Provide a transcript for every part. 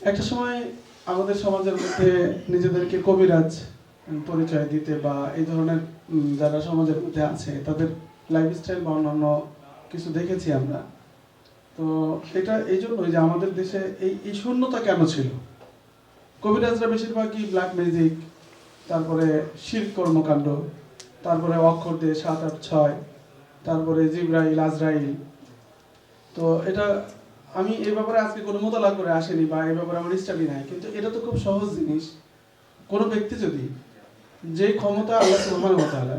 একটা সময় আমাদের সমাজের মধ্যে নিজেদেরকে কবিরাজ পরিচয় দিতে বা এই ধরনের যারা সমাজের মধ্যে আছে তাদের লাইফস্টাইল বা অন্যান্য কিছু দেখেছি আমরা। তো এটা এই জন্যই যে আমাদের দেশে এই শূন্যতা কেন ছিল। কবিরাজরা বেশিরভাগই ব্ল্যাক ম্যাজিক, তারপরে শিরক কর্মকাণ্ড, তারপরে অক্ষর দিয়ে 7, 8, 6, তারপরে জিবরাইল আজরাইল। তো এটা আমি এই ব্যাপারে আজকে কোনো মোতালা করে আসেনি বা এই ব্যাপারে আমার স্টাডি নাই, কিন্তু এটা তো খুব সহজ জিনিস। কোনো ব্যক্তি যদি যে ক্ষমতা আল্লাহ সুবহানাহু ওয়া তাআলা,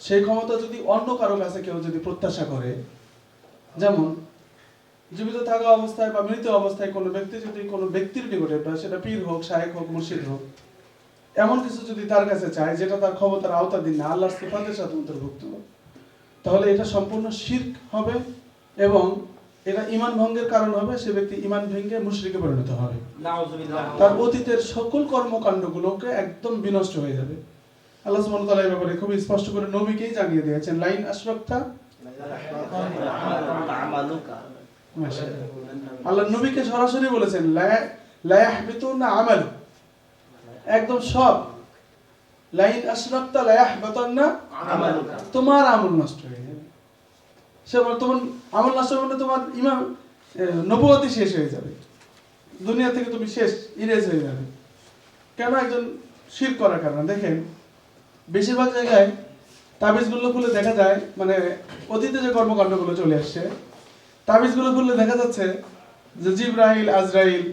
সেই ক্ষমতা যদি অন্য কারো কাছে কেউ যদি প্রত্যাশা করে, যেমন জীবিত থাকা অবস্থায় বা মৃত অবস্থায় কোনো ব্যক্তি যদি কোনো ব্যক্তির নিকটে, বা সেটা পীর হোক, শায়েখ হোক, মুর্শিদ হোক, এমন কিছু যদি তার কাছে চায় যেটা তার ক্ষমতার আওতাধীন না, আল্লাহর সিফাতের সাথে অন্তর্ভুক্ত, তাহলে এটা সম্পূর্ণ শিরক হবে এবং এটা ঈমান ভঙ্গের কারণ হবে। সে ব্যক্তি ঈমান ভেঙে মুশরিকে পরিণত হবে, তার অতীতের সকল কর্মকাণ্ডগুলোকে একদম বিনষ্ট হয়ে যাবে। আল্লাহ সুবহানাহু ওয়া তাআলা এই ব্যাপারে খুব স্পষ্ট করে নবীকেই জানিয়ে দিয়েছেন, লাইন আশরাকতা, আল্লাহ নবীকে সরাসরি বলেছেন লা ইয়াহবিতুনা আমাল, একদম সব, লাইন আশরাকতা লা ইয়াহবাতান্না আমালুকা, তোমার আমল নষ্ট হয়ে যাবে। সে বলে তোমার আমল নষ্ট মানে তোমার ঈমান নবুয়তি শেষ হয়ে যাবে, দুনিয়া থেকে তুমি শেষ, ইরেজ হয়ে যাবে। কেন? একজন শিরক করার কারণে। দেখেন বেশিরভাগ জায়গায় তাবিজগুলো খুলে দেখা যায়, মানে অতীতে যে কর্মকাণ্ডগুলো চলে আসছে, তাবিজগুলো খুললে দেখা যাচ্ছে যে জিবরাইল আজরাইল,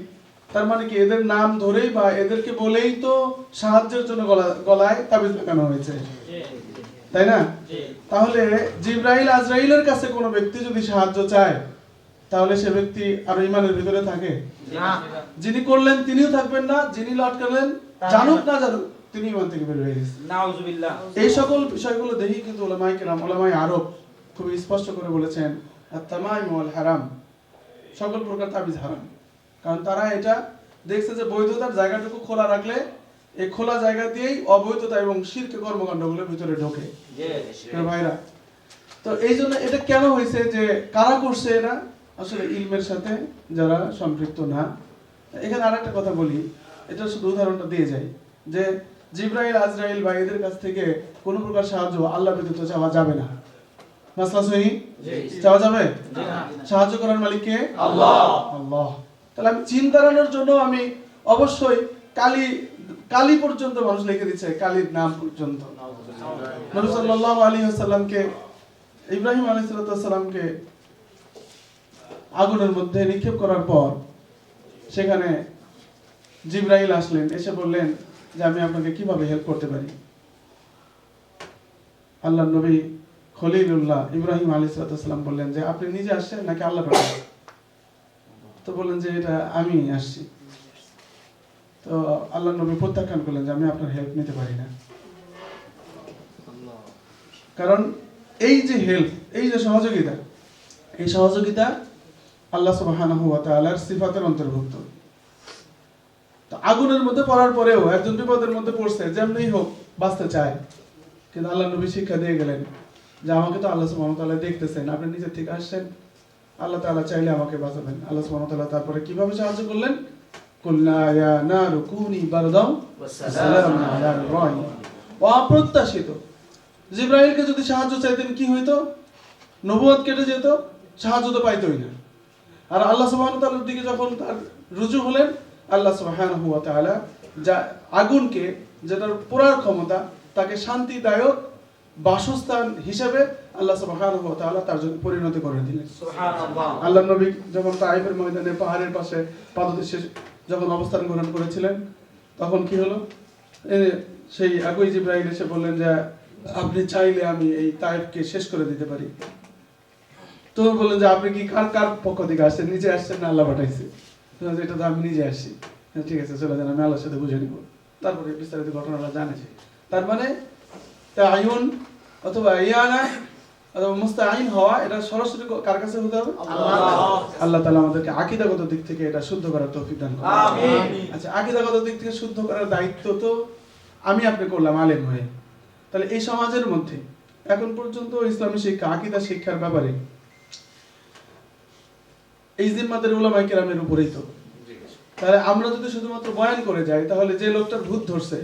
তার মানে কি এদের নাম ধরেই বা এদেরকে বলেই তো সাহায্যের জন্য গলায় তাবিজ লাগানো হয়েছে, তাই না? তাহলে জিবরাইল আজরাইলের কাছে কোনো ব্যক্তি যদি সাহায্য চায়, তাহলে সে ব্যক্তি আর ঈমানের ভিতরে থাকে না। যিনি করলেন তিনিও থাকবেন না, যিনি লটকালেন জানুক না জানুক তিনি ঈমান থেকে বের হয়ে গেছেন। নাউজুবিল্লাহ। এই সকল বিষয়গুলো দেখি কিন্তু উলামায়ে কেরাম, উলামায়ে আরব খুব স্পষ্ট করে বলেছেন আত-তামাইম ওয়াল হারাম, সকল প্রকার তাবিজ হারাম। কারণ তারা এটা দেখছে যে বৈধতার জায়গাটুকু খোলা রাখলে এই খোলা জায়গা দিয়েই অবৈধতা এবং শিরক কর্মকাণ্ডগুলোর ভিতরে ঢোকে। ভাইরা, তো এই জন্য এটা কেন হয়েছে, যে কারা করছে এরা, আসলে ইলমের সাথে যারা সম্পৃক্ত না। এখানে আরেকটা কথা বলি, এটা শুধু উদাহরণটা দিয়ে যাই, যে জিবরাইল আজরাইল বা এদের কাছ থেকে কোনো প্রকার সাহায্য আল্লাহ ব্যতীত চাওয়া যাবে না। মাসলা সহিহ? চাওয়া যাবে? সাহায্য করার মালিক কে? আল্লাহ। আল্লাহ। তাহলে আমি জিন তাড়ানোর জন্য আমি অবশ্যই কালী পর্যন্ত মানুষ লিখে দিচ্ছে, কালীর নাম পর্যন্ত। নবী সাল্লাল্লাহু আলাইহি ওয়াসাল্লামকে, ইব্রাহিম আলাইহিস সালামকে আগুনের মধ্যে নিক্ষেপ করার পর সেখানে জিবরাইল আসলেন, এসে বললেন যে আমি আপনাকে কিভাবে হেল্প করতে পারি। আল্লাহর নবী খলিলুল্লাহ ইব্রাহিম আলাইহিস সালাম বললেন যে আপনি নিজে আসছেন নাকি আল্লাহ পাঠালেন? তো বললেন যে এটা আমি আসছি। তো আল্লাহর নবী প্রত্যাখ্যান করলেন যে আমি আপনার হেল্প নিতে পারি না। কারণ এই যে হেল্প, এই যে সহযোগিতা, এই সহযোগিতা আল্লাহ সুবহানাহু ওয়া তাআলার সিফাতের অন্তর্ভুক্ত। তো আগুনের মধ্যে পড়ার পরেও একজন বিপদের মধ্যে পড়ছে, যেমনি হোক বাঁচতে চায়, কিন্তু আল্লাহ নবী শিক্ষা দিয়ে গেলেন যে আমাকে তো আল্লাহ সুবহানাহু ওয়া তাআলা দেখতেছেন, আপনি নিজে থেকে আসছেন, আল্লাহ তাআলা চাইলে আমাকে বাঁচাবেন। আল্লাহ সুবহানাহু ওয়া তাআলা তারপরে কিভাবে সাহায্য করলেন? কুলনা ইয়া নারু কুনি বারদাও ওয়া সালামান আলা ইব্রাহিম। অপ্রত্যাশিত জিবরাইলকে যদি সাহায্য চাইতেন কি হইতো? নবুয়ত কেটে যেত, সাহায্য তো পাইতই না। আর আল্লাহ সুবহানাহু ওয়া তাআলার দিকে যখন তার রুজু হলেন, আল্লাহ সুবহানাহু ওয়া তাআলা যা আগুনকে, যেটার পোড়ার ক্ষমতা, তাকে শান্তিদায়ক বাসস্থান হিসেবে আল্লাহ সুবহানাহু ওয়া তাআলা তার জন্য পরিণত করে দিলেন। সুবহানাল্লাহ। আল্লাহর নবী যখন তায়েফের ময়দানে পাহাড়ের পাশে পাদদেশে যখন অবস্থান গ্রহণ করেছিলেন, তখন কি হলো? সেই একই জিবরাইল এসে বললেন যে আপনি চাইলে আমি এই তায়েফকে শেষ করে দিতে পারি। তো বললেন যে আপনি কি কার পক্ষ থেকে আসছেন, নিজে আসছেন না আল্লাহ পাঠাইছে? এটা তো আমি নিজে আসছি। ঠিক আছে, চলে যান, আমি আল্লাহর সাথে বুঝে নিব। তারপরে বিস্তারিত ঘটনাটা জানেছে। তার মানে তাআয়ুন অথবা ইয়ানা অথবা মুস্তাঈন হওয়া, এটা সরাসরি কার কাছে হতে হবে? আল্লাহ তাআলা আমাদেরকে আকীদাগত দিক থেকে এটা শুদ্ধ করার তৌফিক দান করুন। আমিন। আচ্ছা, আকীদাগত দিক থেকে শুদ্ধ করার দায়িত্ব তো আমি আপনি করলাম আলেম হয়ে। তাহলে এই সমাজের মধ্যে এখন পর্যন্ত ইসলামী শিক্ষা, আকীদা শিক্ষার ব্যাপারে এই জিম্মাদের উলামায়ে কেরামের উপরেই তো। তাহলে আমরা যদি শুধুমাত্র বয়ান করে যাই, তাহলে যে লোকটার ভূত ধরছে,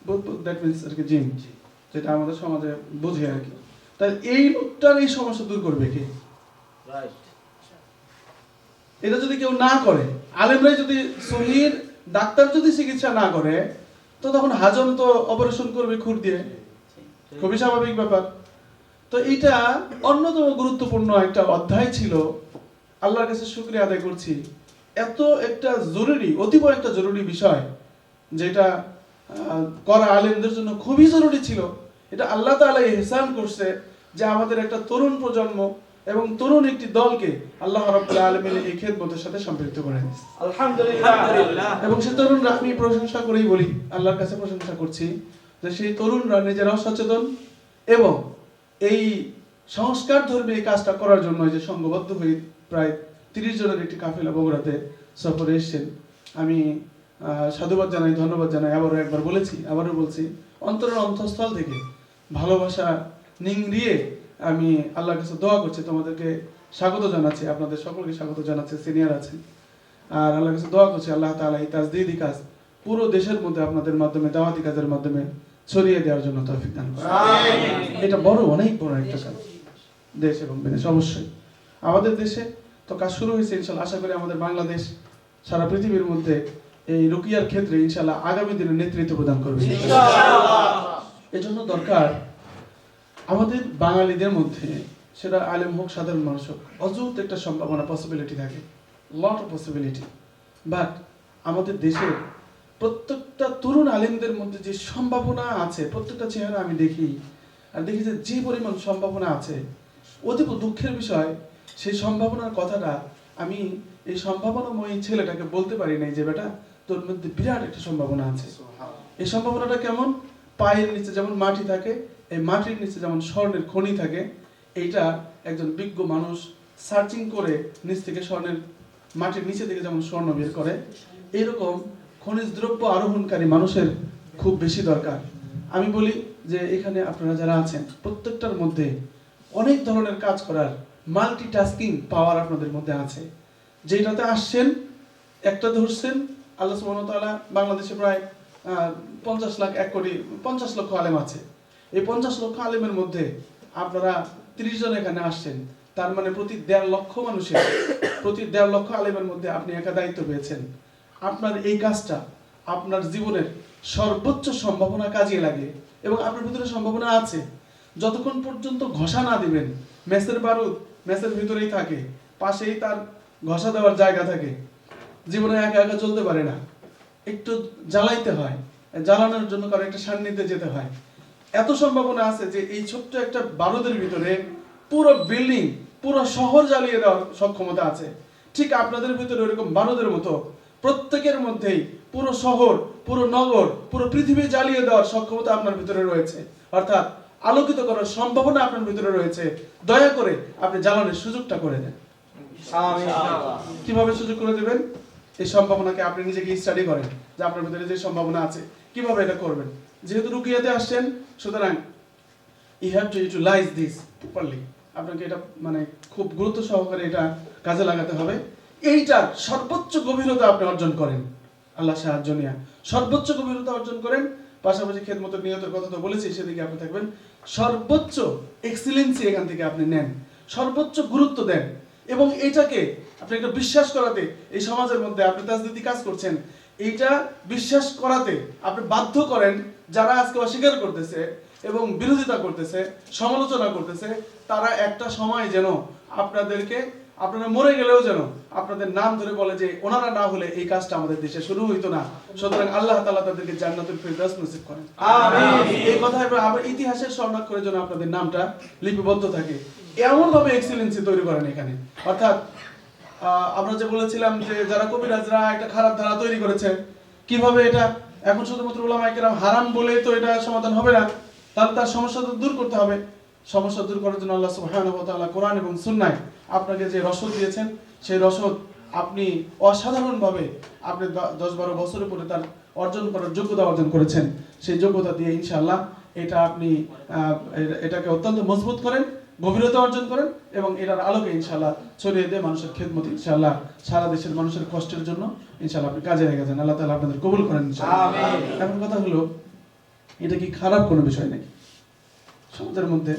ভূত দ্যাট মিনস আর কি জিন, যেটা আমাদের সমাজে বুঝে আর কি, তাহলে এই লোকটার এই সমস্যা দূর করবে কে? এটা যদি কেউ না করে, আলেমরাই যদি সহির, ডাক্তার যদি চিকিৎসা না করে, তো তখন হাজম তো অপারেশন করবে খুর দিয়ে, খুবই স্বাভাবিক ব্যাপার। তো এটা অন্যতম গুরুত্বপূর্ণ একটা অধ্যায় ছিল। আল্লাহর কাছে শুকরিয়া আদায় করছি, এত একটা জরুরি, অতীব একটা জরুরি বিষয়, যেটা করা আলেমদের জন্য খুবই জরুরি ছিল। এটা আল্লাহ তাআলা ইহসান করছে যে আমাদের একটা তরুণ প্রজন্ম এবং তরুণ একটি দলকে আল্লাহ রাব্বুল আলামিন এই খেদমতের সাথে সম্পৃক্ত করে দিয়েছে, আলহামদুলিল্লাহ। এবং সেই তরুণরা, আমি প্রশংসা করেই বলি, আল্লাহর কাছে প্রশংসা করছি যে সেই তরুণরা নিজেরাও সচেতন এবং এই সংস্কার ধর্মী এই কাজটা করার জন্য যে সংঘবদ্ধ হয়ে প্রায় 30 জনের একটি কাফেলা বগুড়াতে সফরে এসেছেন। আমি সাধুবাদ জানাই, ধন্যবাদ জানাই। আবারও একবার বলেছি, আবারও বলছি, অন্তরের অন্তঃস্থল থেকে ভালোবাসা নিংড়িয়ে আমি আল্লাহর কাছে দোয়া করছি, তোমাদেরকে স্বাগত জানাচ্ছি, আপনাদের সকলকে স্বাগত জানাচ্ছি, সিনিয়র আছেন। আর আল্লাহর কাছে দোয়া করছি আল্লাহ তাআলা এই তাজদীদি কাজ পুরো দেশের মধ্যে আপনাদের মাধ্যমে, দাওয়াতি কাজের মাধ্যমে ছড়িয়ে দেওয়ার জন্য তৌফিক দান করেন। এটা বড়, অনেক বড় একটা কাজ, দেশ এবং বিদেশ। অবশ্যই আমাদের দেশে তো কাজ শুরু হয়েছে, ইনশাআল্লাহ আশা করি আমাদের বাংলাদেশ সারা পৃথিবীর মধ্যে এই রুকিয়ার ক্ষেত্রে ইনশাআল্লাহ আগামী দিনে নেতৃত্ব প্রদান করবে এজন্য দরকার আমাদের বাঙালিদের মধ্যে, সেটা আলেম হোক সাধারণ মানুষ হোক, অযুত একটা সম্ভাবনা, পসিবিলিটি থাকে, লট অফ পসিবিলিটি। বাট আমাদের দেশের প্রত্যেকটা তরুণ আলেমদের মধ্যে যে সম্ভাবনা আছে, প্রত্যেকটা চেহারা আমি দেখি আর দেখি যে পরিমাণ সম্ভাবনা আছে, অতীব দুঃখের বিষয় সেই সম্ভাবনার কথাটা আমি এই সম্ভাবনাময়ী ছেলেটাকে বলতে পারি নাই যে বেটা তোর মধ্যে বিরাট একটা সম্ভাবনা আছে। এই সম্ভাবনাটা কেমন? পায়ের নিচে যেমন মাটি থাকে, এই মাটির নিচে যেমন স্বর্ণের খনি থাকে, এইটা একজন বিজ্ঞ মানুষ সার্চিং করে নিচ থেকে স্বর্ণের, মাটির নিচে থেকে যেমন স্বর্ণ বের করে, এইরকম খনিজ দ্রব্য আরোহণকারী মানুষের খুব বেশি দরকার। আমি বলি যে এখানে আপনারা যারা আছেন প্রত্যেকটার মধ্যে অনেক ধরনের কাজ করার মাল্টিটাস্কিং পাওয়ার আপনাদের মধ্যে আছে। যেটাতে আসছেন, একটা ধরছেন, আল্লাহ সুবহানাহু ওয়া তাআলা বাংলাদেশে প্রায় 50 লাখ, 1 কোটি 50 লক্ষ আলেম আছে। এই 50 লক্ষ আলেমের মধ্যে আপনারা 30 জন এখানে আসছেন, তার মানে প্রতি 1.5 লক্ষ মানুষের, প্রতি 1.5 লক্ষ আলেমের মধ্যে আপনি একা দায়িত্ব পেয়েছেন। আপনার এই কাজটা আপনার জীবনের সর্বোচ্চ সম্ভাবনা কাজে লাগে এবং আপনার ভিতরে সম্ভাবনা আছে। যতক্ষণ পর্যন্ত ঘষা না দিবেন, মেসের বারুদ মেসের ভিতরেই থাকে, পাশেই তার ঘষা দেওয়ার জায়গা থাকে, জীবনে একা একা চলতে পারে না, একটু জ্বালাইতে হয়, জ্বালানোর জন্য কারো একটা সান্নিধ্যে যেতে হয়। এত সম্ভাবনা আছে যে এই ছোট্ট একটা বারুদের ভিতরে পুরো বিল্ডিং, পুরো শহর জ্বালিয়ে দেওয়ার সক্ষমতা আছে। ঠিক আপনাদের ভিতরে ওরকম বারুদের মতো প্রত্যেকের মধ্যেই পুরো শহর, পুরো নগর, পুরো পৃথিবী জ্বালিয়ে দেওয়ার সক্ষমতা আপনার ভিতরে রয়েছে, অর্থাৎ আলোকিত করার সম্ভাবনা আপনার ভিতরে রয়েছে। দয়া করে আপনি জ্বালানোর সুযোগটা করে দেন। কিভাবে সুযোগ করে দেবেন? এই সম্ভাবনাকে আপনি নিজেকে স্টাডি করেন যে আপনার ভিতরে যে সম্ভাবনা আছে, কিভাবে এটা করবেন। যেহেতু রুকিয়াতে আসছেন, সুতরাং you have to utilize this properly. আপনাকে এটা মানে খুব গুরুত্ব সহকারে এটা কাজে লাগাতে হবে। এইটার সর্বোচ্চ গভীরতা আপনি অর্জন করেন, আল্লাহ সাহায্য নিয়ে সর্বোচ্চ গভীরতা অর্জন করেন। পাশাপাশি খেদমতের নিয়তের কথা তো বলেছি, সেদিকে আপনি থাকবেন। সর্বোচ্চ এক্সিলেন্সি এখান থেকে আপনি নেন, সর্বোচ্চ গুরুত্ব দেন এবং এইটাকে আপনি একটা বিশ্বাস করাতে, এই সমাজের মধ্যে আপনি তাজদীদি কাজ করছেন, এইটা বিশ্বাস করাতে আপনি বাধ্য করেন যারা আজকে অস্বীকার করতেছে এবং বিরোধিতা করতেছে, সমালোচনা করতেছে, তারা একটা সময় যেন আপনাদেরকে, আপনারা মরে গেলেও যেন আপনাদের নাম ধরে বলে যে ওনারা না হলে এই কাজটা আমাদের দেশে শুরু হইতো না। সুতরাং আল্লাহ তাআলা তাদেরকে জান্নাতুল ফিরদাউস নসিব করেন, আমিন। এই কথা আবার ইতিহাসের স্বর্ণাক্ষরের জন্য আপনাদের নামটা লিপিবদ্ধ থাকে, এমন ভাবে এক্সিলেন্সি তৈরি করেন এখানে। অর্থাৎ আমরা যে বলেছিলাম যে যারা কবিরাজরা একটা খারাপ ধারা তৈরি করেছে, কিভাবে এটা এখন শুধুমাত্র উলামায়ে কেরাম হারাম বলে তো এটা সমাধান হবে না, তাহলে তার সমস্যা তো দূর করতে হবে। সমস্যা দূর করার জন্য আল্লাহ সুবহানাহু ওয়া তাআলা কোরআন এবং সুন্নাহ আপনাকে যে রসদ দিয়েছেন, সেই রসদ আপনি অসাধারণভাবে আপনি 10-12 বছরের পরে তার অর্জন করার যোগ্যতা অর্জন করেছেন। সেই যোগ্যতা দিয়ে ইনশাআল্লাহ এটা আপনি এটাকে অত্যন্ত মজবুত করেন, গভীরতা অর্জন করেন এবং এটার আলোকে ইনশাআল্লাহ ছড়িয়ে দিয়ে মানুষের খেদমত ইনশাআল্লাহ সারা দেশের মানুষের কষ্টের জন্য ইনশাআল্লাহ আপনি কাজে লেগে যান। আল্লাহ তাআলা আপনাদের কবুল করেন ইনশাআল্লাহ। আমিন। এখন কথা হলো, এটা কি খারাপ কোনো বিষয় নাকি সমাজের মধ্যে?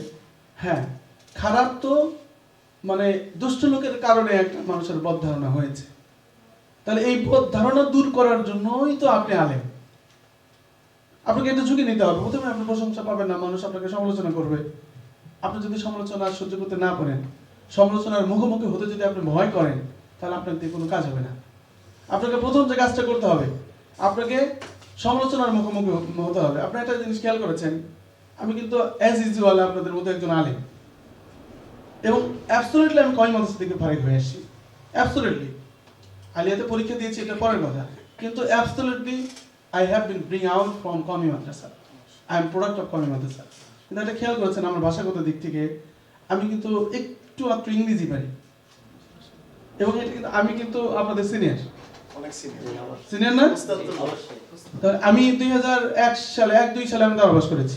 হ্যাঁ, খারাপ তো মানে দুষ্ট লোকের কারণে একটা মানুষের বদ ধারণা হয়েছে। তাহলে এই বদ ধারণা দূর করার জন্যই তো আপনি আলেম। আপনাকে একটা ঝুঁকি নিতে হবে। প্রথমে আপনি প্রশংসা পাবেন না, মানুষ আপনাকে সমালোচনা করবে। আপনি যদি সমালোচনা সহ্য করতে না পারেন, সমালোচনার মুখোমুখি হতে যদি আপনি ভয় করেন, তাহলে আপনার দিয়ে কোনো কাজ হবে না। আপনাকে প্রথম যে কাজটা করতে হবে, আপনাকে সমালোচনার মুখোমুখি হতে হবে। আপনি একটা জিনিস খেয়াল করেছেন, আমি কিন্তু অ্যাজ ইউজুয়াল আপনাদের মধ্যে একজন আলেম, এবং অ্যাবসলিউটলি আমি কওমি মাদ্রাসা থেকে ফারিগ হয়ে আসছি। অ্যাবসলিউটলি আলিয়াতে পরীক্ষা দিয়েছি, এটা পরের কথা, কিন্তু absolutely I have been bring out from Qaumi Madrasa. I am product of কওমি মাদ্রাসা। কিন্তু এটা খেয়াল করেছেন, আমার ভাষাগত দিক থেকে আমি কিন্তু একটু মাত্র ইংরেজি পারি, এবং এটা কিন্তু আমি কিন্তু আপনাদের সিনিয়র, সিনিয়র না? আমি 2001 সালে 1-2 সালে আমি দাওয়াত করেছি।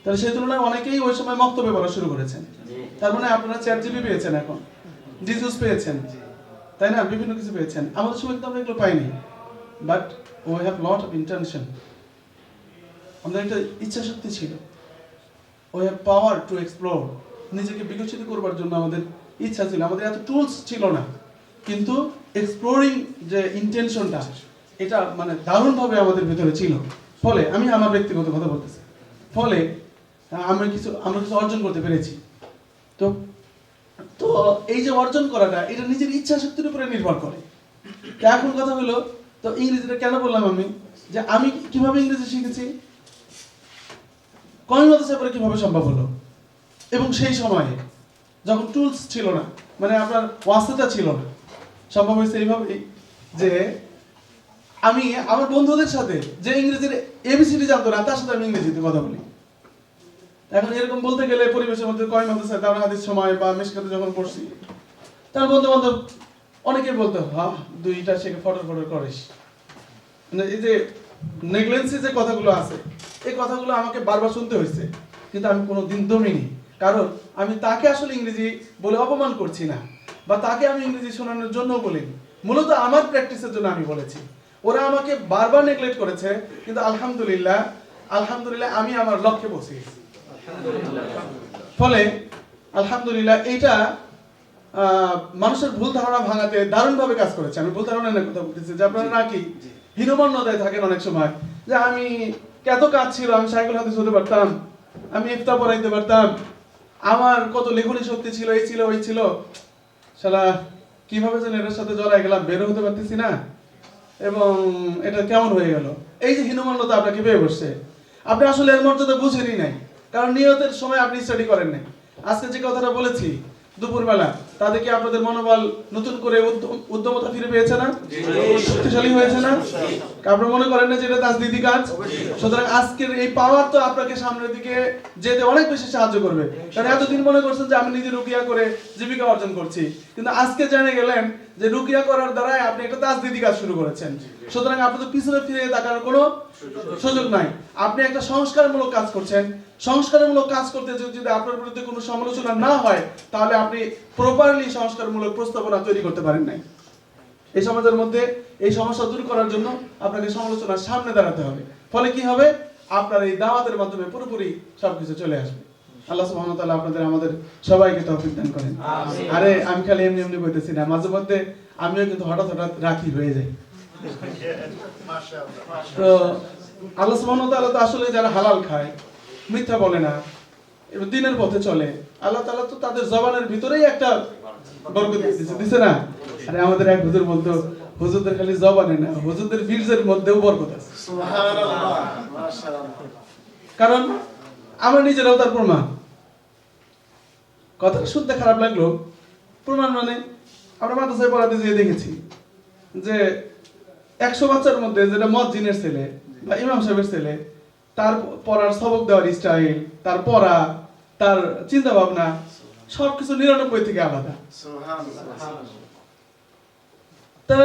তাহলে সেই তুলনায় অনেকেই ওই সময় বক্তব্য বলা শুরু করেছেন। তার মানে আপনারা চ্যাট জিপি পেয়েছেন, এখন জিজুস পেয়েছেন, তাই না? বিভিন্ন কিছু পেয়েছেন। আমাদের সময় কিন্তু আমরা এগুলো পাইনি, but we have lot of intention. আমাদের একটা ইচ্ছা শক্তি ছিল, we have power to explore. নিজেকে বিকশিত করবার জন্য আমাদের ইচ্ছা ছিল। আমাদের এত টুলস ছিল না, কিন্তু এক্সপ্লোরিং যে ইন্টেনশনটা, এটা মানে দারুণভাবে আমাদের ভিতরে ছিল। ফলে আমি আমার ব্যক্তিগত কথা বলতেছি, ফলে আমরা কিছু অর্জন করতে পেরেছি। তো তো এই যে অর্জন করাটা, এটা নিজের ইচ্ছা শক্তির উপরে নির্ভর করে। তো এখন কথা হলো, তো ইংরেজিটা কেন বললাম আমি, যে আমি কিভাবে ইংরেজি শিখেছি, কওমি মাদ্রাসায় পরে কিভাবে সম্ভব হলো, এবং সেই সময়ে যখন টুলস ছিল না, মানে আপনার ওয়াসিতা ছিল না, সম্ভব হয়েছে এইভাবেই যে আমি আমার বন্ধুদের সাথে, যে ইংরেজির এবিসিডি জানতো না, তার সাথে আমি ইংরেজিতে কথা বলি। এখন এরকম বলতে গেলে পরিবেশের মধ্যে কওমি মাদ্রাসায় দাওরাত হাদিস সময় বা মিশকাতে যখন পড়ছি, তার বন্ধু বান্ধব অনেকেই বলতো, হ্যাঁ দুইটা শেখে ফটর ফটর করিস। মানে এই যে নেগলেন্সি যে কথাগুলো আছে, এই কথাগুলো আমাকে বারবার শুনতে হয়েছে, কিন্তু আমি কোনো দিন দমিনি। কারণ আমি তাকে আসলে ইংরেজি বলে অপমান করছি না, বা তাকে আমি ইংরেজি শোনানোর জন্য বলিনি, মূলত আমার প্র্যাকটিসের জন্য আমি বলেছি। ওরা আমাকে বারবার নেগলেক্ট করেছে, কিন্তু আলহামদুলিল্লাহ আমি আমার লক্ষ্যে পৌঁছে গেছি। ফলে আলহামদুলিল্লাহ এইটা মানুষের ভুল ধারণা ভাঙাতে দারুণভাবে কাজ করেছে। আমি ভুল ধারণা নিয়ে কথা বলতেছি, যে আপনারা নাকি হীনমন্যতায় থাকেন অনেক সময়, যে আমি কত কাজ ছিল, আমি শাইখুল হাদিস হতে পারতাম, আমি ইফতা পড়াইতে পারতাম, আমার কত লেখনী শক্তি ছিল, এই ছিল ওই ছিল, শালা কিভাবে যেন এটার সাথে জড়াই গেলাম, বের হতে পারতেছি না, এবং এটা কেমন হয়ে গেল। এই যে হীনমন্যতা আপনাকে পেয়ে বসছে, আপনি আসলে এর মর্যাদা বুঝেনই নাই, কারণ নিয়তের সময় আপনি স্টাডি করেন নাই। আজকে যে কথাটা বলেছি দুপুরবেলা, তাদেরকে আপনাদের মনোবল নতুন করে উদ্যমতা ফিরে পেয়েছে না, শক্তিশালী হয়েছে না? আপনারা মনে করেন না যে এটা তাজদিদি কাজ? সুতরাং আজকের এই পাওয়ার তো আপনাকে সামনের দিকে যেতে অনেক বেশি সাহায্য করবে। কারণ এতদিন মনে করছেন যে আমি নিজে রুকিয়া করে জীবিকা অর্জন করছি, কিন্তু আজকে জেনে গেলেন যে রুকিয়া করার দ্বারাই আপনি একটা তাজদিদি কাজ শুরু করেছেন। সুতরাং আপনাদের পিছনে ফিরে তাকার কোনো সুযোগ নাই। আপনি একটা সংস্কারমূলক কাজ করছেন। সংস্কারমূলক কাজ করতে যদি আপনার বিরুদ্ধে কোনো সমালোচনা না হয়, তাহলে আপনি প্রপারলি সংস্কারমূলক প্রস্তাবনা তৈরি করতে পারেন নাই। এই সমাজের মধ্যে এই সমস্যা দূর করার জন্য আপনাকে সমালোচনার সামনে দাঁড়াতে হবে। ফলে কি হবে, আপনার এই দাওয়াতের মাধ্যমে পুরোপুরি সবকিছু চলে আসবে। আল্লাহ সুবহানাহু ওয়া তাআলা আপনাদের আমাদের সবাইকে তৌফিক দান করেন। আরে আমি খালি এমনি এমনি বলতেছি না, মাঝে মধ্যে আমিও কিন্তু হঠাৎ রাখি হয়ে যাই। তো আল্লাহ সুবহানাহু ওয়া তাআলা তো আসলে যারা হালাল খায়, মিথ্যা বলে না, এবং দিনের পথে চলে, আল্লাহ তাআলা তো তাদের জবানের ভিতরেই একটা বরকত দিয়েছে না? আরে আমাদের এক হুজুর বলতো, হুজুরদের খালি জবানে না, হুজুরদের বীর্যের মধ্যেও বরকত আছে। সুবহানাল্লাহ, মাশাআল্লাহ। কারণ আমরা নিজেরাও তার প্রমাণ। কথাটা শুনতে খারাপ লাগলো, প্রমাণ মানে আমরা মাদ্রাসায় পড়াতে যেয়ে দেখেছি যে 100 বাচ্চার মধ্যে যেটা মুয়াজ্জিনের ছেলে বা ইমাম সাহেবের ছেলে, তার পড়ার সবক দেওয়ার স্টাইল, তার পড়া, তার চিন্তা ভাবনা সবকিছু 99 থেকে আলাদা। তা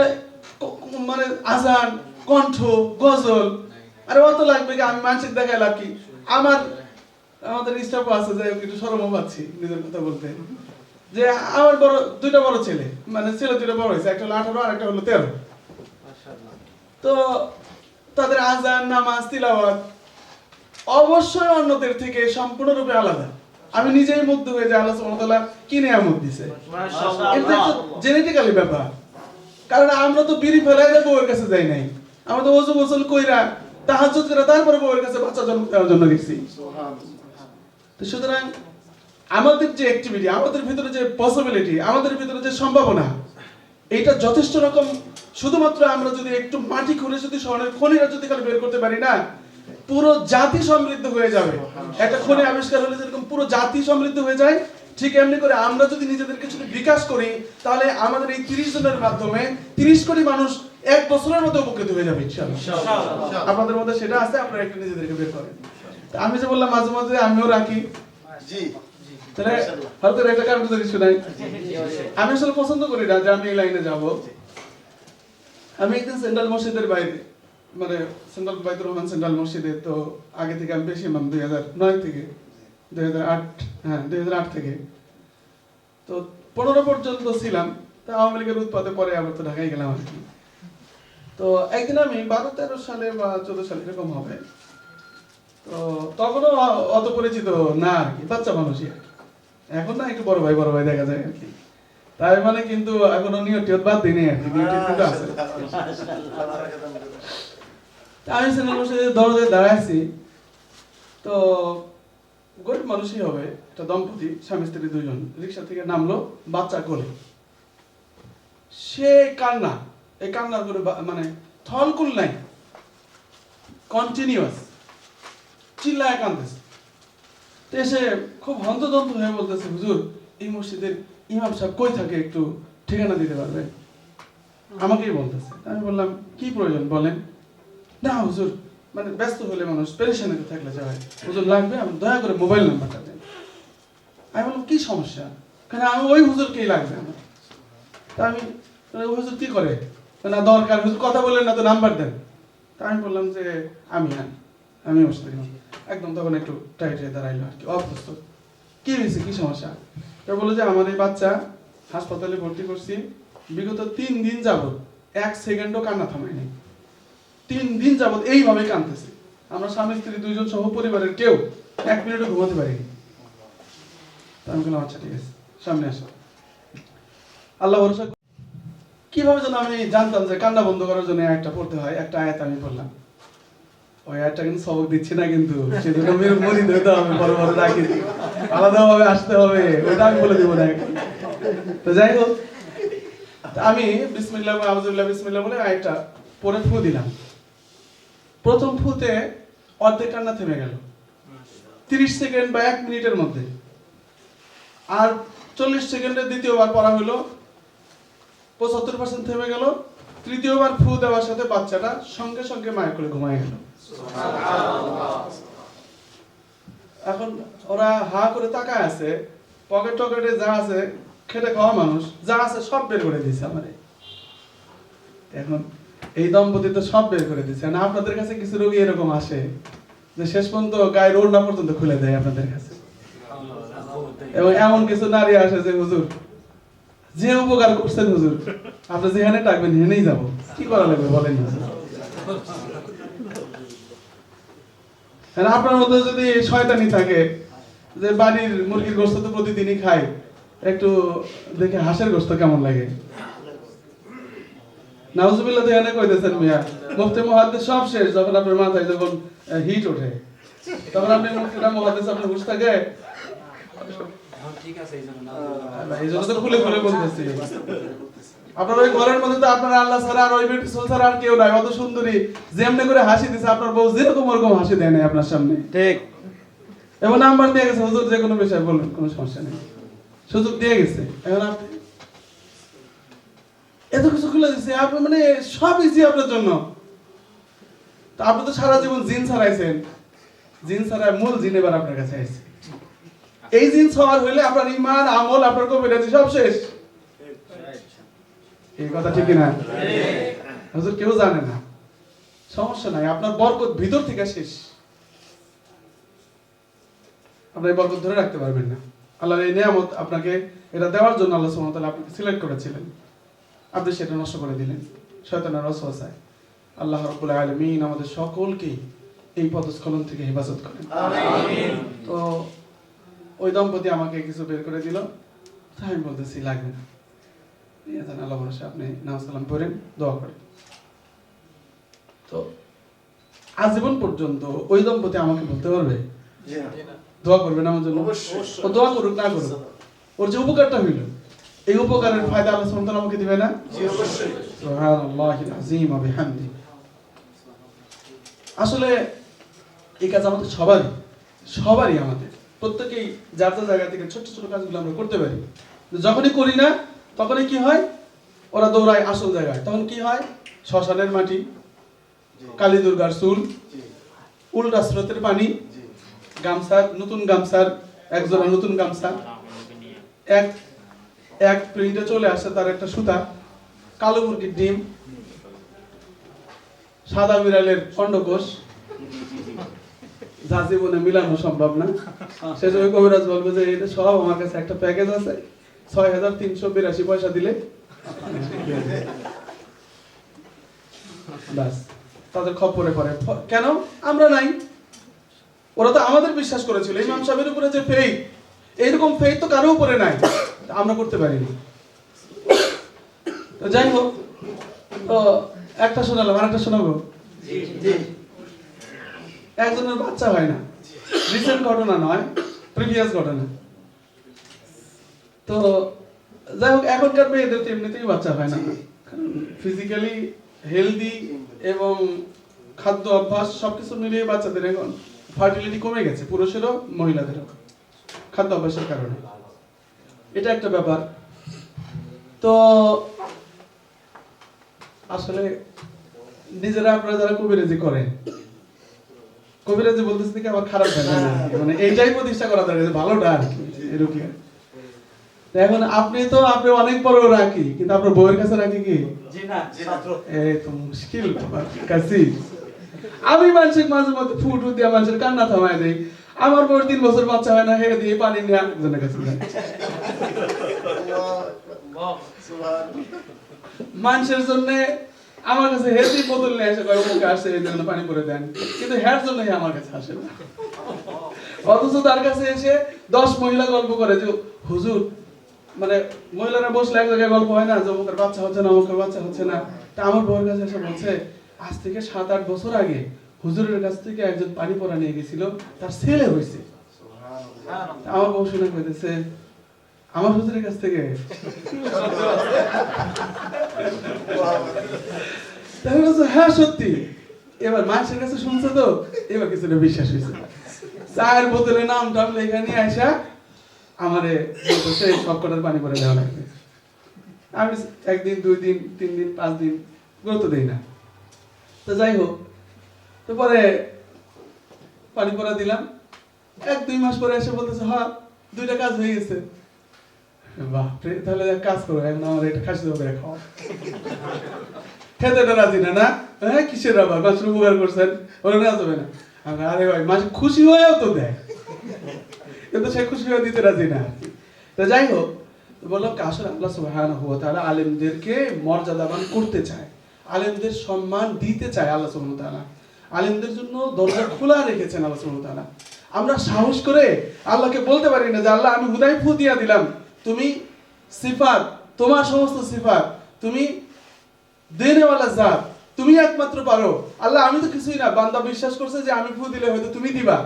মানে আজান, কণ্ঠ, গজল, আরে অত লাগবে কি? আমি মানুষের দেখাই লাভ কি? আমার আমাদের স্টাফ আছে যে একটু শরমও পাচ্ছি নিজের কথা বলতে, যে আমার বড় দুইটা বড় ছেলে, মানে ছেলে দুইটা বড় হয়েছে, একটা হলো 18 আর একটা হলো 13। তো তাদের আজান নামাজ তিলাওয়াত অবশ্যই অন্যদের থেকে সম্পূর্ণরূপে আলাদা। আমি নিজেই মুগ্ধ হয়ে যাই, আল্লাহ সুবহানাহু ওয়া তাআলা কি নিয়ামত দিয়েছে। এটা তো জেনেটিক্যালি ব্যাপার। কারণ আমরা তো বিড়ি ফেলাই দিয়ে বউয়ের কাছে যাই নাই, আমরা তো ওযু গোসল কইরা তাহাজ্জুদ করে তারপরে বউয়ের কাছে বাচ্চা জন্ম দেওয়ার জন্য গেছি। তো সুতরাং আমাদের যে অ্যাক্টিভিটি, আমাদের ভিতরে যে পসিবিলিটি, আমাদের ভিতরে যে সম্ভাবনা, এটা যথেষ্ট রকম। শুধুমাত্র আমরা যদি একটু মাটি খুঁড়ে যদি স্বর্ণের খনিরা যদি খালি বের করতে পারি না, পুরো জাতি সমৃদ্ধ হয়ে যাবে। একটা খনি আবিষ্কার হলে যেরকম পুরো জাতি সমৃদ্ধ হয়ে যায়, ঠিক এমনি করে আমরা যদি নিজেদেরকে যদি বিকাশ করি, তাহলে আমাদের এই 30 জনের মাধ্যমে 30 কোটি মানুষ এক বছরের মধ্যে উপকৃত হয়ে যাবে ইনশাআল্লাহ। আপনাদের মধ্যে সেটা আছে, আপনারা একটু নিজেদেরকে বের করেন। আমি যে বললাম মাঝে মাঝে আমিও রাখি, জি তাহলে হয়তো একটা কারণ যদি শুনাই। আমি আসলে পছন্দ করি না যে আমি এই লাইনে যাব। আমি একদিন সেন্ট্রাল মসজিদের বাইরে, মানে সেন্ট্রাল বাইতুর রহমান সেন্ট্রাল মসজিদে, তো আগে থেকে আমি বেশি ইমাম 2009 থেকে 2008, হ্যাঁ 2008 থেকে তো 15 পর্যন্ত ছিলাম। তা আওয়ামী লীগের উৎপাতে পরে আবার তো ঢাকায় গেলাম আর কি। তো একদিন আমি 12-13 সালে বা 14 সালে এরকম হবে, তো তখনও অত পরিচিত না আর কি, বাচ্চা মানুষই আর কি। এখন না একটু বড় ভাই দেখা যায় আর কি। তাই মানে কিন্তু এখনো নিয়ত বাদ দিই আর কি, নিয়ত কিন্তু আছে। আমি সেখানে বসে দরজায় দাঁড়াইছি, তো গরিব মানুষই হবে, একটা দম্পতি স্বামী স্ত্রী দুইজন রিক্সা থেকে নামলো, বাচ্চা কোলে। সে কান্না, এই কান্নার করে মানে থলকুল নাই, কন্টিনিউয়াস চিল্লায় কাঁদতেছে। তো এসে খুব হন্তদন্ত হয়ে বলতেছে, হুজুর এই মসজিদের ইমাম সাহেব কই থাকে, একটু ঠিকানা দিতে পারবে? আমাকেই বলতেছে। আমি বললাম কি প্রয়োজন বলেন। না হুজুর, মানে ব্যস্ত হলে মানুষ পেরেশানিতে থাকলে যায়, হুজুর লাগবে, আমি দয়া করে মোবাইল নাম্বারটা দেন। আমি বললাম কি সমস্যা, কারণ আমি ওই হুজুরকেই লাগবে আমার। তা আমি হুজুর কি করে, না দরকার, হুজুর কথা বললেন না তো নাম্বার দেন। তা আমি বললাম যে আমি বসতে একদম, তখন একটু টাইট হয়ে দাঁড়াইলো আর কি, অপ্রস্তুত। কি হয়েছে, কি সমস্যা? তো বললো যে আমার এই বাচ্চা হাসপাতালে ভর্তি করছি, বিগত 3 দিন যাবত 1 সেকেন্ডও কান্না থামায়নি। 3 দিন যাবত এইভাবে কাঁদতেছে। আমরা স্বামী স্ত্রী দুইজন সহ পরিবারের কেউ 1 মিনিটও ঘুমাতে পারিনি। আমি বললাম আচ্ছা ঠিক আছে, সামনে আসো। আল্লাহ ভরসা। কিভাবে যেন আমি জানতাম যে কান্না বন্ধ করার জন্য একটা পড়তে হয়, একটা আয়াত আমি পড়লাম। ওই আয়াতটা কিন্তু সবক দিচ্ছি না, কিন্তু সেজন্য মরি দিতে হবে, বড় বড় রাখি আলাদাভাবে আসতে হবে, ওটা আমি বলে দেবো না। তো যাই হোক, আমি বিসমিল্লাহ আউযুবিল্লাহ বিসমিল্লাহ বলে আয়াতটা পড়ে ফু দিলাম। প্রথম ফুতে অর্ধেক কান্না থেমে গেল 30 সেকেন্ড বা 1 মিনিটের মধ্যে। আর 40 সেকেন্ডে দ্বিতীয়বার পড়া হলো, 75% থেমে গেল। তৃতীয়বার ফু দেওয়ার সাথে বাচ্চাটা সঙ্গে সঙ্গে মায়ের কোলে ঘুমায় গেল। এখন ওরা হা করে তাকায় আছে, পকেট টকেটে যা আছে, খেটে খাওয়া মানুষ যা আছে সব বের করে দিয়েছে আমারে। এখন এই দম্পতি তো সব বের করে দিচ্ছে না। আপনাদের কাছে কিছু রোগী এরকম আসে যে শেষ পর্যন্ত গায়ের ওড়না পর্যন্ত খুলে দেয় আপনাদের কাছে, এবং এমন কিছু নারী আসে যে হুজুর যে উপকার করছেন হুজুর, আপনি যেখানে ডাকবেন সেখানেই যাবো, কি করা লাগবে বলেন। আপনার মধ্যে যদি শয়তানি থাকে যে বাড়ির মুরগির গোশত তো প্রতিদিনই খাই, একটু দেখে হাঁসের গোশত কেমন লাগে। নাউজুবিল্লাহ দেখানে কইতেছেন মিয়া, মুফতি মুহাদ্দিস সব শেষ, যখন আপনার মাথায় যখন হিট ওঠে তখন আপনি মুফতিটা মুহাদ্দিস আপনার হুশ থাকে। ঠিক আছে, এইজন্য তো খুলে খুলে বলতেছি। আপনার ওই ঘরের মধ্যে তো আপনার আল্লাহ ছাড়া আর ওই বিউটিফুল ছাড়া আর কেউ নাই। অত সুন্দরী যেমনি করে হাসি দিছে, আপনার বউ যেরকম ওরকম হাসি দেয় নাই আপনার সামনে, ঠিক। এবং নাম্বার দিয়ে গেছে, হুজুর যে কোনো বিষয় বলুন, কোনো সমস্যা নেই, সুযোগ দিয়ে গেছে। এখন আপনি এত কিছু খুলে দিচ্ছে, আপনি মানে সব ইজি আপনার জন্য। তো আপনি তো সারা জীবন জিন ছাড়াইছেন, জিন ছাড়াই মূল জিন এবার আপনার কাছে আসছে। এই জিন সওয়ার হইলে আপনার ঈমান আমল আপনার কবিরাজি সব শেষ। এই কথা ঠিক না? হুজুর কেউ জানে না, সমস্যা নাই, আপনার বরকত ভিতর থেকে শেষ। আপনি এই বরকত ধরে রাখতে পারবেন না। আল্লাহর এই নিয়ামত আপনাকে এটা দেওয়ার জন্য আল্লাহ সুবহানাহু ওয়া তাআলা আপনাকে সিলেক্ট করেছিলেন, আপনি সেটা নষ্ট করে দিলেন শয়তানের ওয়াসওয়াসায়। আল্লাহ রাব্বুল আলামিন আমাদের সকলকে এই পদস্খলন থেকে হেফাজত করেন, আমিন। তো ওই দম্পতি আমাকে কিছু বের করে দিল, আমি বলতেছি লাগবে না, আল্লাহ ভরসা, আপনি নামাজ কালাম পড়েন, দোয়া করেন। তো আজীবন পর্যন্ত ওই দম্পতি আমাকে বলতে পারবে দোয়া করবেন আমার জন্য? ও দোয়া করুক না করুক, ওর যে উপকারটা হইল, এই উপকারের ফায়দা আল্লাহ সুবহানাহু ওয়া তাআলা আমাকে দিবে না? জি অবশ্যই। সুবহানাল্লাহিল আযীম ওয়া বিহামদিহি। আসলে এই কাজ আমাদের সবারই আমাদের প্রত্যেকেই যার যার জায়গা থেকে ছোট ছোট কাজগুলো আমরা করতে পারি। যখনই করি না তখনই কি হয়, ওরা দৌড়ায় আসল জায়গায়। তখন কি হয়, শ্মশানের মাটি, কালী দুর্গার চুল, উল্টা স্রোতের পানি, গামছার নতুন গামছার একজোড়া নতুন গামছা, এক প্রিন্টে চলে আসে তার একটা সুতা, কালো মুরগির ডিম, সাদা বিড়ালের অন্ডকোষ, যা জীবনে মিলানো সম্ভব না। সেজন্য কবিরাজ বলবে যে এটা সব আমার কাছে একটা প্যাকেজ আছে, ৬,৩৮২ পয়সা দিলে বাস তাদের খপ্পরে পড়ে। কেন? আমরা নাই। ওরা তো আমাদের বিশ্বাস করেছিল, ইমাম সাহেবের উপরে যে ফেইথ, এইরকম ফেইথ তো কারো উপরে নাই, আমরা করতে পারিনি। তো যাই হোক, তো একটা শোনালাম, আরেকটা শোনাবো। একজনের বাচ্চা হয় না, রিসেন্ট ঘটনা নয়, প্রিভিয়াস ঘটনা। তো যাই হোক, এখনকার মেয়েদের তো এমনিতেই বাচ্চা হয় না, ফিজিক্যালি হেলদি এবং খাদ্য অভ্যাস সবকিছু মিলিয়ে বাচ্চাদের এখন ফার্টিলিটি কমে গেছে, পুরুষেরও মহিলাদেরও, খাদ্য অভ্যাসের কারণে। এটা একটা ব্যাপার। তো আসলে নিজেরা আপনারা যারা কবিরাজি করেন, কবিরাজি বলতেছে দেখে আবার খারাপ হয় না, মানে এইটাই প্রতিষ্ঠা করা দরকার, ভালোটা আর কি এরকম। এখন আপনি অনেক বড় রাখি, কিন্তু আপনার বউয়ের কাছে রাখি কি? জি না, ছাত্র। এই তো মুশকিল কাছে। আমি মানুষের মাঝে মধ্যে ফুটু দিয়ে মানুষের কান্না থামায় দেই, আমার বউর 3 বছর বাচ্চা হয় না, হে দিয়ে পানি নিয়ে একজনের কাছে যায়। মানুষের জন্য আমার কাছে হেলদি বোতল নিয়ে আসে, কয় মুখে আসে, এই জন্য পানি করে দেন, কিন্তু হের জন্য আমার কাছে আসে না। অথচ তার কাছে এসে 10 মহিলা গল্প করে যে হুজুর, মানে মহিলারা বসলে এক জায়গায় গল্প হয় না যে অমুকের বাচ্চা হচ্ছে না, অমুকের বাচ্চা হচ্ছে না। তা আমার বউয়ের কাছে এসে বলছে আজ থেকে 7-8 বছর আগে হুজুরের কাছ থেকে একজন পানি পড়া নিয়ে গেছিল, তার ছেলে হয়েছে। আমার বউ শুনে কইতেছে আমার হুজুরের কাছ থেকে? হ্যাঁ সত্যি। এবার মানুষের কাছে শুনছে তো, এবার কিছুটা বিশ্বাস হয়েছে। 4 বোতলে নাম টাম লেখা নিয়ে আসা আমারে বলতেছে সব কটার পানি পরে দেওয়া লাগবে। আমি 1 দিন 2 দিন 3 দিন 5 দিন গুরুত্ব দেই না। তো যাই হোক, তো পরে পানি পরা দিলাম, 1-2 মাস পরে এসে বলতেছে হ্যাঁ 2টা কাজ হয়ে গেছে। বাহ, তাহলে এক কাজ করো, এখন আমার এটা খাসি ধরে খাও। খেতে রাজি না, না হ্যাঁ কিসের আবার মানুষের উপকার করছেন, ওরা না যাবে না। আরে ভাই মানুষ খুশি হয়েও তো দেয়, কিন্তু সে খুশি হয়ে দিতে রাজি না। তো যাই হোক, বললাম আসলে আল্লাহ সুবহানাহু ওয়া তাআলা আলেমদেরকে মর্যাদাবান করতে চায়, আলেমদের সম্মান দিতে চায় আল্লাহ সুবহানাহু ওয়া তাআলা, আলেমদের জন্য দরজা খোলা রেখেছেন আল্লাহ সুবহানাহু ওয়া তাআলা। আমরা সাহস করে আল্লাহকে বলতে পারি না যে আল্লাহ আমি হুদাই ফু দিয়া দিলাম, তুমি সিফাত, তোমার সমস্ত সিফাত, তুমি দেনেওয়ালা জাত, তুমি একমাত্র পারো। আল্লাহ আমি তো কিছুই না, বান্দা বিশ্বাস করছে যে আমি ফু দিলে হয়তো তুমি দিবা,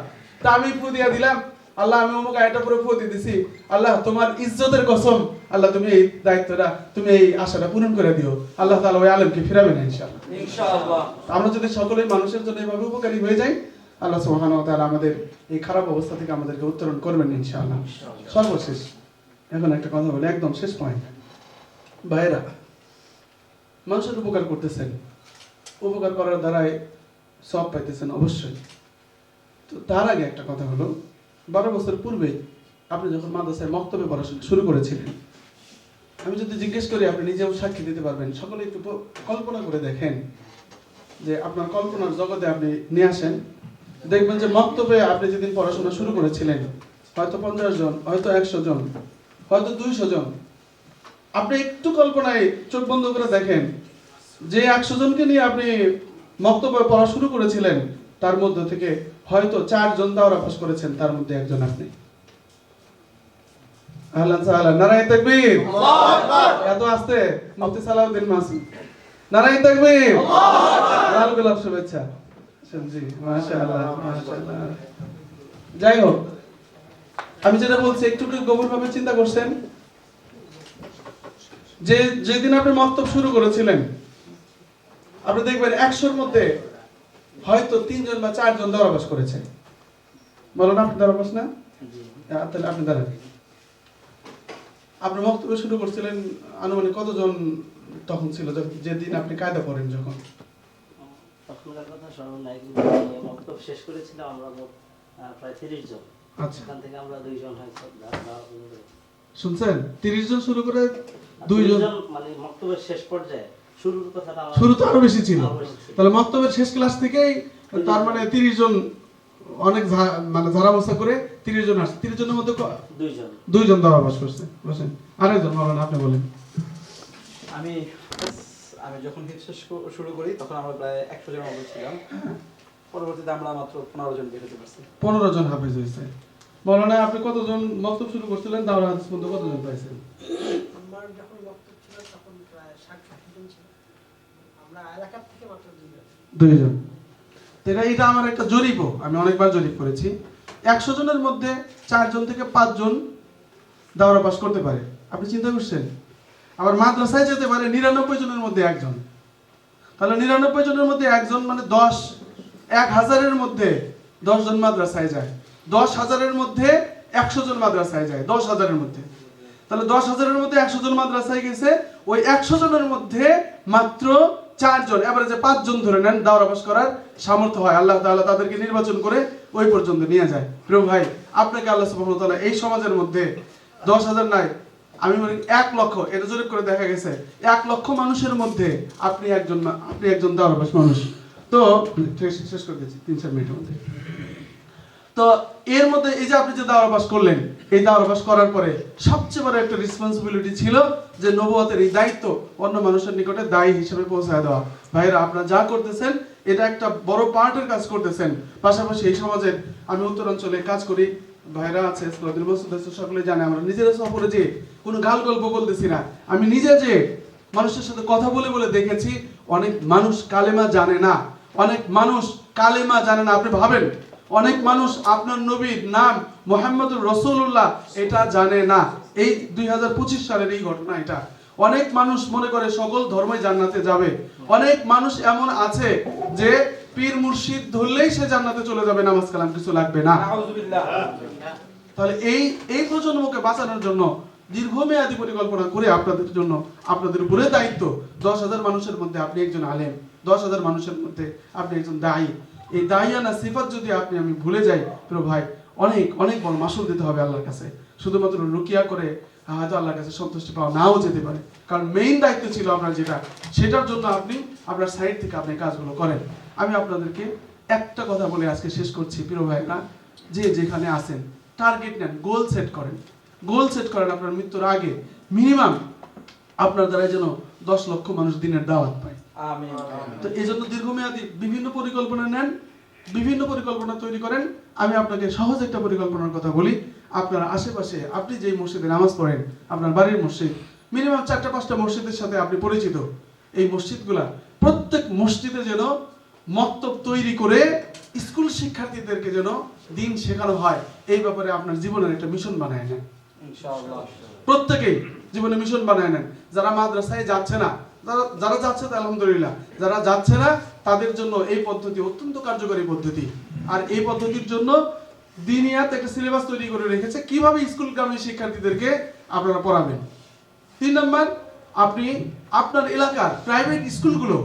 তা আমি ফু দিয়া দিলাম। আল্লাহ আমি অমুক আয়াতের উপরে ফু দিয়ে দিছি, আল্লাহ তোমার ইজ্জতের কসম, আল্লাহ তুমি এই দায়িত্বটা, তুমি এই আশাটা পূরণ করে দিও। আল্লাহ তাআলা ওই আলেমকে ফিরাবেন ইনশাআল্লাহ, ইনশাআল্লাহ। আমরা যদি সকলেই মানুষের জন্য এইভাবে উপকারী হয়ে যাই, আল্লাহ সুবহানাহু ওয়া তাআলা আমাদের এই খারাপ অবস্থা থেকে আমাদেরকে উত্তরণ করবেন ইনশাআল্লাহ। সর্বশেষ এখন একটা কথা বলি, একদম শেষ পয়েন্ট। ভাইরা, মানুষের উপকার করতেছেন, উপকার করার দ্বারাই সব পাইতেছেন অবশ্যই। তো তার আগে একটা কথা হলো, 12 বছর পূর্বে আপনি যখন মাদ্রাসায় মক্তবে পড়াশোনা শুরু করেছিলেন, আমি যদি জিজ্ঞেস করি আপনি নিজেও সাক্ষী দিতে পারবেন। সকলে একটু কল্পনা করে দেখেন, যে আপনার কল্পনার জগতে আপনি নিয়ে আসেন, দেখবেন যে মক্তবে আপনি যেদিন পড়াশোনা শুরু করেছিলেন হয়তো 50 জন, হয়তো 100 জন, হয়তো 200 জন। আপনি একটু কল্পনায় চোখ বন্ধ করে দেখেন যে 100 জনকে নিয়ে আপনি বক্তব্য পড়া শুরু করেছিলেন, তার মধ্যে থেকে হয়তো 4 জন দাওরা পাস করেছেন, তার মধ্যে একজন আপনি। আহলান সাহলান, নারায়ে তাকবীর, আল্লাহু আকবার। এত আস্তে মুফতি সালাউদ্দিন মাসুদ, নারায়ে তাকবীর, লাল গোলাপ শুভেচ্ছা। জি, মাশাআল্লাহ মাশাআল্লাহ। যাই হোক, আমি যেটা বলছি একটু গভীরভাবে চিন্তা করছেন যে যেদিন আপনি মক্তব শুরু করেছিলেন, আপনি দেখবেন 100-র মধ্যে হয়তো 3 জন বা 4 জন দাওরা পাস করেছে। বলো না, আপনি দাওরা পাস না? তাহলে আপনি দাঁড়ান। আপনি বক্তব্য শুরু করছিলেন, আনুমানিক কতজন তখন ছিল যেদিন আপনি কায়দা করেন? যখন তখনকার কথা স্মরণ নাই, বক্তব্য শেষ করেছিলাম আমরা প্রায় 30 জন। আচ্ছা, এখান থেকে আমরা 2 জন হয়েছে। শুনছেন? 30 জন শুরু করে 2 জন, মানে বক্তব্যের শেষ পর্যায়ে। শুরুর কথাটা শুরু তো আরো বেশি ছিল। তাহলে বক্তব্যের শেষ ক্লাস থেকেই তার মানে 30 জন, অনেক মানে ধারাবস্থা করে 30 জন আসছে। 30 জনের মধ্যে 2 জন দাওরা পাস করছে। বসেন, আরেকজন বলেন, আপনি বলেন। আমি যখন হিফজ শুরু করি তখন আমরা প্রায় 100 জনের মতো ছিলাম। পরবর্তীতে আমরা মাত্র 15 জন বের হতে পারছি। 15 জন হাফেজ হয়েছে। মৌলানা, আপনি কতজন বক্তব্য শুরু করছিলেন? দাওরা হাদিস মধ্যে কতজন পাইছেন? আমার যখন বক্তব্য ছিল তখন প্রায় 60-70 জন ছিল। আমরা এলাকার থেকে মাত্র 2 জন। এটা আমার একটা জরিপও, আমি অনেকবার জরিপ করেছি। 100 জনের মধ্যে 4 জন থেকে 5 জন দাওরা পাস করতে পারে। আপনি চিন্তা করছেন? আবার মাদ্রাসায় যেতে পারে 99 জনের মধ্যে একজন। তাহলে 99 জনের মধ্যে একজন মানে 10,000-এর মধ্যে 10 জন মাদ্রাসায় যায়। 10,000-এর মধ্যে 100 জন মাদ্রাসায় যায়। 10,000-এর মধ্যে, তাহলে 10,000-এর মধ্যে 100 জন মাদ্রাসায় গেছে। ওই 100 জনের মধ্যে মাত্র 4 জন, এবারে 5 জন ধরে নেন দাওরা পাস করার সামর্থ্য হয়। আল্লাহ তাআলা তাদেরকে নির্বাচন করে ওই পর্যন্ত নিয়ে যায়। প্রিয় ভাই, আপনাকে আল্লাহ সুবহানাহু ওয়া তাআলা এই সমাজের মধ্যে 10,000 নাই, আমি বলি 1 লক্ষ, এটা জরিপ করে দেখা গেছে 1 লক্ষ মানুষের মধ্যে আপনি একজন দাওরা পাস মানুষ। তো শেষ করে দিচ্ছি 3-4 মিনিটের মধ্যে। তো এর মধ্যে এই যে আপনি যে দাওরা পাস করলেন, এই দাওরা পাস করার পরে সবচেয়ে বড় একটা রেসপন্সিবিলিটি ছিল যে নবুয়তের এই দায়িত্ব অন্য মানুষের নিকটে দায়ী হিসেবে পৌঁছায় দেওয়া। ভাইরা, আপনারা যা করতেছেন এটা একটা বড় পার্টের কাজ করতেছেন। পাশাপাশি এই সমাজের, আমি উত্তরাঞ্চলে কাজ করি, ভাইরা আছে, সকলে জানে, আমরা নিজেরা সফরে যে কোনো গাল গল্প বলতেছি না। আমি নিজে যে মানুষের সাথে কথা বলে বলে দেখেছি, অনেক মানুষ কালেমা জানে না। অনেক মানুষ কালেমা জানে না। আপনি ভাবেন, অনেক মানুষ আপনার নবীর নাম মুহাম্মদুর রাসূলুল্লাহ এটা জানে না। এই 2025 সালের এই ঘটনা এটা। অনেক মানুষ মনে করে সকল ধর্মই জান্নাতে যাবে। অনেক মানুষ এমন আছে যে পীর মুর্শিদ ধরলেই সে জান্নাতে চলে যাবে, নামাজ কালাম কিছু লাগবে না। নাউযুবিল্লাহ। তাহলে এই প্রজন্মকে বাঁচানোর জন্য দীর্ঘমেয়াদী পরিকল্পনা করে আপনাদের জন্য, আপনাদের উপরে দায়িত্ব। 10,000 মানুষের মধ্যে আপনি একজন আলেম, 10,000 মানুষের মধ্যে আপনি একজন দায়ী। এই দায়িয়ানা সিফাত যদি আমি ভুলে যাই, প্রিয় ভাই, অনেক অনেক বড় মাসুল দিতে হবে আল্লাহর কাছে। শুধুমাত্র রুকিয়া করে হয়তো আল্লাহর কাছে সন্তুষ্টি পাওয়া নাও যেতে পারে, কারণ মেইন দায়িত্ব ছিল আপনার যেটা, সেটার জন্য আপনি আপনার সাইড থেকে আপনি কাজগুলো করেন। আমি আপনাদেরকে একটা কথা বলে আজকে শেষ করছি, প্রিয় ভাইরা, যে যেখানে আছেন টার্গেট নেন, গোল সেট করেন। গোল সেট করেন আপনার মৃত্যুর আগে মিনিমাম আপনার দ্বারা যেন 10 লক্ষ মানুষ দিনের দাওয়াত পায়। আমিন। তো এই জন্য দীর্ঘমেয়াদী বিভিন্ন পরিকল্পনা নেন, বিভিন্ন পরিকল্পনা তৈরি করেন। আমি আপনাকে সহজ একটা পরিকল্পনার কথা বলি। আপনার আশেপাশে আপনি যেই মসজিদে নামাজ পড়েন, আপনার বাড়ির মসজিদ, মিনিমাম 4-5টা মসজিদের সাথে আপনি পরিচিত। এই মসজিদগুলা, প্রত্যেক মসজিদে যেন মক্তব তৈরি করে স্কুল শিক্ষার্থীদেরকে যেন দিন শেখানো হয়, এই ব্যাপারে আপনার জীবনের একটা মিশন বানায় নেন। ইনশাআল্লাহ প্রত্যেকেই জীবনে মিশন বানায় নেন। যারা মাদ্রাসায় যাচ্ছে না, যারা যাচ্ছে তো আলহামদুলিল্লাহ, যারা যাচ্ছে না তাদের জন্য এই পদ্ধতি অত্যন্ত কার্যকরী পদ্ধতি। আর এই পদ্ধতির জন্য দিনিয়াত একটা সিলেবাস তৈরি করে রেখেছে কিভাবে স্কুলগামী শিক্ষার্থীদেরকে আপনারা পড়াবেন। 3 নাম্বার, আপনি আপনার এলাকার প্রাইভেট স্কুলগুলো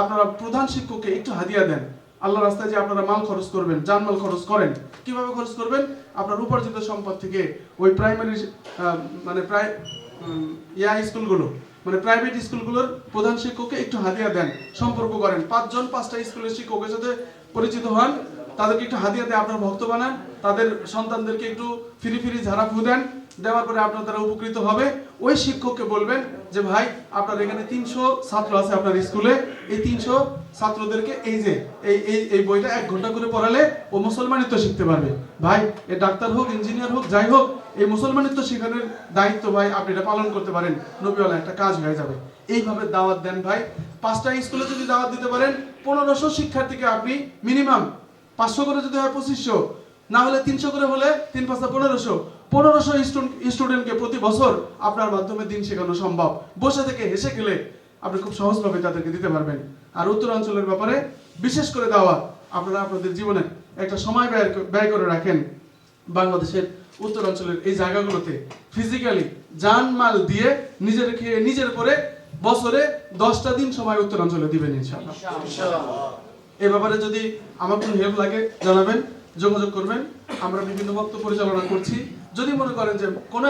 আপনারা প্রধান শিক্ষককে একটু হাদিয়া দেন। আল্লাহর রাস্তায় যে আপনারা মাল খরচ করবেন, জানমাল খরচ করেন, কিভাবে খরচ করবেন? আপনার উপার্জিত সম্পদ থেকে ওই প্রাইমারি মানে প্রায় স্কুলগুলো, মানে প্রাইভেট স্কুলগুলোর প্রধান শিক্ষককে একটু হাদিয়া দেন, সম্পর্ক করেন। 5 জন 5টা স্কুলের শিক্ষকের সাথে পরিচিত হন, তাদেরকে একটু হাদিয়া দিয়ে আপনার ভক্ত বানান, তাদের সন্তানদেরকে একটু ফ্রি ফ্রি ঝাড়া ফু দেন, দেওয়ার পরে আপনার দ্বারা উপকৃত হবে। ওই শিক্ষককে বলবেন যে ভাই আপনার এখানে 300 ছাত্র আছে আপনার স্কুলে, এই 300 ছাত্রদেরকে এই যে এই বইটা 1 ঘন্টা করে পড়ালে ও মুসলমানিত্ব শিখতে পারবে। ভাই এ ডাক্তার হোক, ইঞ্জিনিয়ার হোক, যাই হোক, এই মুসলমানিত্ব শেখানোর দায়িত্ব ভাই আপনি এটা পালন করতে পারেন, নবীওয়ালা একটা কাজ হয়ে যাবে। এইভাবে দাওয়াত দেন ভাই। 5টা স্কুলে যদি দাওয়াত দিতে পারেন, 1500 শিক্ষার্থীকে আপনি মিনিমাম 500 করে যদি হয় 2500, না হলে 300 করে হলে 3 5 1500 স্টুডেন্টকে প্রতি বছর আপনার মাধ্যমে দিন শেখানো সম্ভব। বসে থেকে হেসে খেলে আপনি খুব সহজভাবে তাদেরকে দিতে পারবেন। আর উত্তরাঞ্চলের ব্যাপারে বিশেষ করে দাওয়াত আপনারা আপনাদের জীবনে একটা সময় ব্যয় করে রাখেন। বাংলাদেশের উত্তরাঞ্চলের এই জায়গাগুলোতে ফিজিক্যালি জানমাল দিয়ে নিজের করে বছরে 10টা দিন সময় উত্তরাঞ্চলে দিবেন ইনশাআল্লাহ। এই ব্যাপারে যদি আমার কোনো হেল্প লাগে জানাবেন, যোগাযোগ করবেন। আমরা বিভিন্ন বক্তব্য পরিচালনা করছি। যদি মনে করেন যে কোনো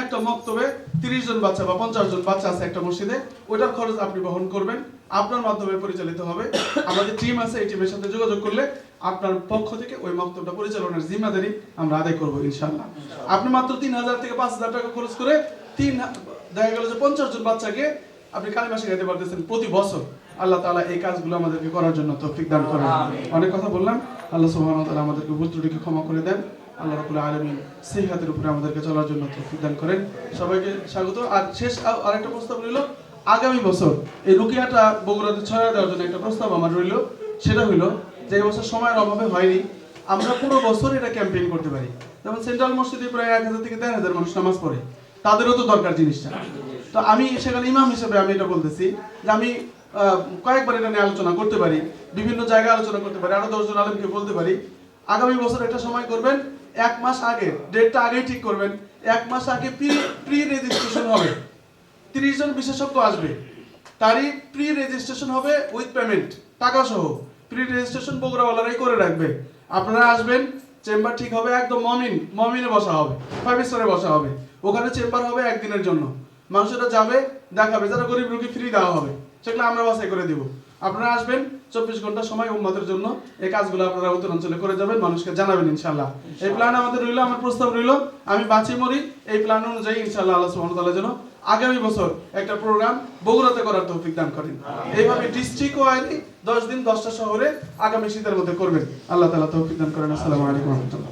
একটা মক্তবে 30 জন বাচ্চা বা 50 জন বাচ্চা আছে একটা মসজিদে, ওটার খরচ আপনি বহন করবেন, আপনার মাধ্যমে পরিচালিত হবে। আমাদের টিম আছে, এই টিমের সাথে যোগাযোগ করলে আপনার পক্ষ থেকে ওই মক্তবটা পরিচালনার জিম্মাদারি আমরা আদায় করবো ইনশাআল্লাহ। আপনি মাত্র 3000 থেকে 5000 টাকা খরচ করে দেখা গেল যে 50 জন বাচ্চাকে আপনি কালিমা শেখাতে পারতেছেন প্রতি বছর। আল্লাহ তাআলা এই কাজগুলো আমাদেরকে করার জন্য তৌফিক দান করেন। অনেক কথা বললাম, আল্লাহ সুবহানাহু ওয়া তাআলা আমাদেরকে ভুল ত্রুটিকে ক্ষমা করে দেন। আল্লাহ রাব্বুল আলামিন সিহাতের উপরে আমাদেরকে চলার জন্য তৌফিক দান করেন। সবাইকে স্বাগত। আর শেষ আরেকটা প্রস্তাব রইল, আগামী বছর এই রুকিয়াটা বগুড়াতে ছড়িয়ে দেওয়ার জন্য একটা প্রস্তাব আমার রইল। সেটা হইলো যে এই বছর সময়ের অভাবে হয়নি, আমরা পুরো বছর এটা ক্যাম্পেইন করতে পারি। যেমন সেন্ট্রাল মসজিদে প্রায় 1000 থেকে 13000 মানুষ নামাজ পড়ে, তাদেরও তো দরকার জিনিসটা। তো আমি সেখানে ইমাম হিসেবে আমি এটা বলতেছি যে আমি কয়েকবার এটা নিয়ে আলোচনা করতে পারি, বিভিন্ন জায়গায় আলোচনা করতে পারি, আরো 10 জন আলেমকে বলতে পারি। আগামী বছর একটা সময় করবেন, 1 মাস আগে, ডেটটা আগেই ঠিক করবেন। 1 মাস আগে প্রি রেজিস্ট্রেশন হবে, 30 জন বিশেষজ্ঞ আসবে, তারই প্রি রেজিস্ট্রেশন হবে উইথ পেমেন্ট, টাকা সহ। প্রি রেজিস্ট্রেশন বগুড়াওয়ালারাই করে রাখবে। আপনারা আসবেন, চেম্বার ঠিক হবে, একদম মমিনে বসা হবে, 5 স্টারে বসা হবে। ওখানে চেম্বার হবে একদিনের জন্য, মানুষরা যাবে, দেখাবে, যারা গরিব রোগী ফ্রি দেওয়া হবে, সেগুলো আমরা বাছাই করে দিব। আপনারা আসবেন, 24 ঘন্টা সময় উম্মতের জন্য এই কাজগুলো আপনারা উত্তরাঞ্চলে করে যাবেন, মানুষকে জানাবেন ইনশাআল্লাহ। এই প্ল্যান আমাদের রইল, আমার প্রস্তাব রইল, আমি বাঁচি মরি এই প্ল্যান অনুযায়ী ইনশাআল্লাহ আল্লাহ সুবহানাহু ওয়া তাআলা যেন আগামী বছর একটা প্রোগ্রাম বগুড়াতে করার তৌফিক দান করেন। এইভাবে ডিস্ট্রিক্ট ওয়াইজ 10 দিন 10টা শহরে আগামী শীতের মধ্যে করবেন। আল্লাহ তাআলা তৌফিক দান করেন। আসসালামু আলাইকুম ওয়া রাহমাতুল্লাহ।